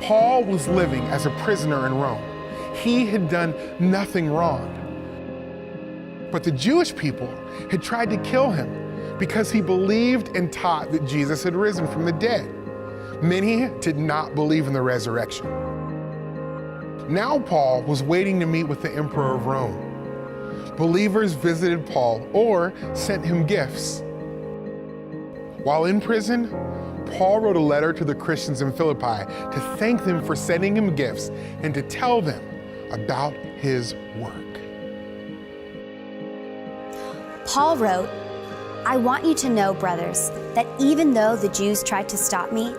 Paul was living as a prisoner in Rome. He had done nothing wrong. But the Jewish people had tried to kill him because he believed and taught that Jesus had risen from the dead. Many did not believe in the resurrection. Now Paul was waiting to meet with the emperor of Rome. Believers visited Paul or sent him gifts. While in prison, Paul wrote a letter to the Christians in Philippi to thank them for sending him gifts and to tell them about his work. Paul wrote, "I want you to know, brothers, that even though the Jews tried to stop me,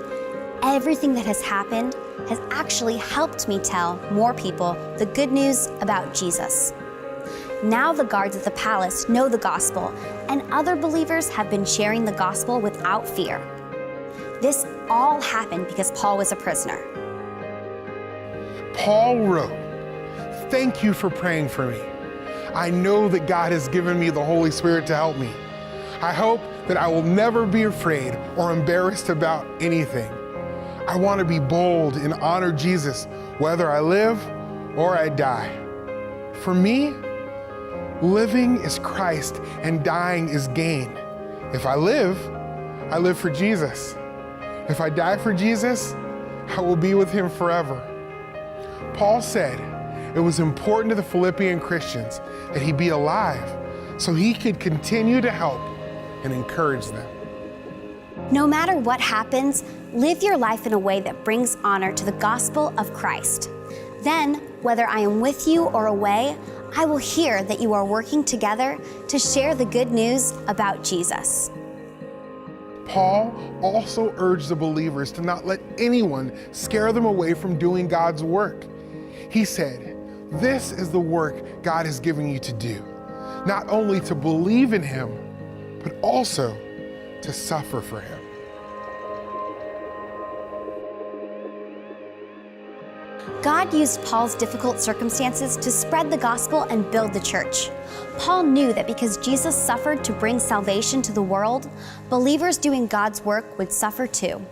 everything that has happened has actually helped me tell more people the good news about Jesus. Now the guards at the palace know the gospel, and other believers have been sharing the gospel without fear." This all happened because Paul was a prisoner. Paul wrote, "Thank you for praying for me. I know that God has given me the Holy Spirit to help me. I hope that I will never be afraid or embarrassed about anything. I want to be bold and honor Jesus, whether I live or I die. For me, living is Christ and dying is gain. If I live for Jesus. If I die for Jesus, I will be with him forever." Paul said it was important to the Philippian Christians that he be alive so he could continue to help and encourage them. No matter what happens, live your life in a way that brings honor to the gospel of Christ. Then, whether I am with you or away, I will hear that you are working together to share the good news about Jesus. Paul also urged the believers to not let anyone scare them away from doing God's work. He said, "This is the work God has given you to do, not only to believe in him, but also to suffer for him." God used Paul's difficult circumstances to spread the gospel and build the church. Paul knew that because Jesus suffered to bring salvation to the world, believers doing God's work would suffer too.